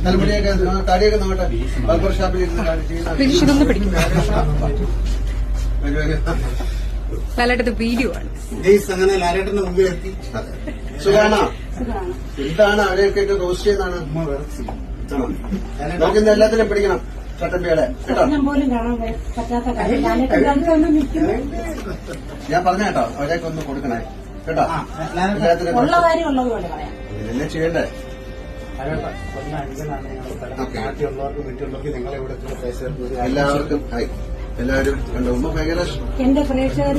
തലമുടിയൊക്കെ താടിയൊക്കെ നോക്കട്ടെ. ബർബർ ഷാപ്പിൽ ഇരുന്ന് ഇതൊന്ന് പിടിക്കും. ലാലേട്ടത് വീഡിയോ ആണ്. അങ്ങനെ ലാലേട്ടന്റെ മുമ്പിൽ എത്തി. സുഖാണോ? എന്താണ് അവരെയൊക്കെ റോസ്റ്റ് ചെയ്യുന്നതാണ്. നമുക്കിന്ന് എല്ലാത്തിനും പിടിക്കണം. ചട്ടമ്പിയുടെ കേട്ടോ. ഞാൻ പറഞ്ഞ കേട്ടോ, അവരെയൊക്കെ ഒന്ന് കൊടുക്കണേ കേട്ടോ. എല്ലാത്തിനും ഇതല്ലേ ചെയ്യണ്ടേ. എല്ലാവർക്കും ഹായ്. എല്ലാവരും കണ്ടു. ഭയങ്കര എന്റെ പ്രേക്ഷകർ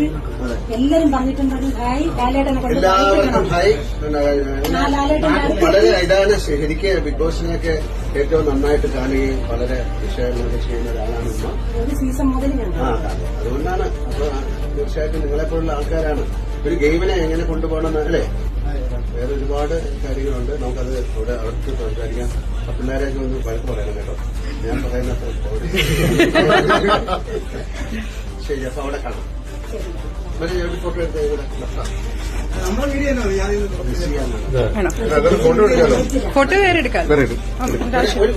എല്ലാരും പറഞ്ഞിട്ടുണ്ടെങ്കിൽ ഹായ് ലാലേട്ടനെ എല്ലാവർക്കും ഹായ്. വളരെ ഇതാണ് ശരിക്ക് ബിഗ് ബോസിനൊക്കെ ഏറ്റവും നന്നായിട്ട് കാണുകയും വളരെ വിഷയങ്ങളൊക്കെ ചെയ്യുന്ന ഒരാളാണ് ഉമ്മ. ഒരു സീസൺ മുതൽ അതുകൊണ്ടാണ്. അപ്പൊ തീർച്ചയായിട്ടും നിങ്ങളെപ്പോലുള്ള ആൾക്കാരാണ് ഒരു ഗെയിമിനെ എങ്ങനെ കൊണ്ടുപോകണം അല്ലേ. വേറെ ഒരുപാട് കാര്യങ്ങളുണ്ട്. നമുക്കത് അവിടെ അവർക്ക് സംസാരിക്കാം. പിള്ളേരെയൊക്കെ ഒന്ന് വഴക്ക് പറയണം കേട്ടോ. ഞാൻ പറയുന്നത്ര ശരി. അപ്പൊ അവിടെ കാണാം. ഫോട്ടോ എടുത്ത് ഇവിടെ ഫോട്ടോ വേറെ എടുക്കാം.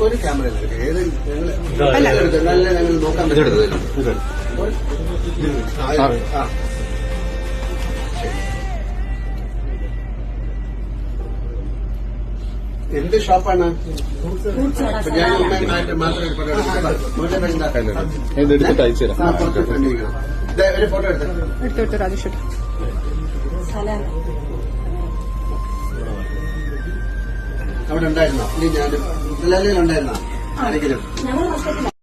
ഒരു ക്യാമറ ഏത് ഞങ്ങൾ നോക്കാൻ പറ്റും. എന്ത് ഷോപ്പാണ്? ഞാൻ മാത്രം ഒരു ഫോട്ടോ എടുത്തു രാജേഷ്. അവിടെ ഉണ്ടായിരുന്നോ? ഇനി ഞാനും ഉണ്ടായിരുന്നോ ആരെങ്കിലും?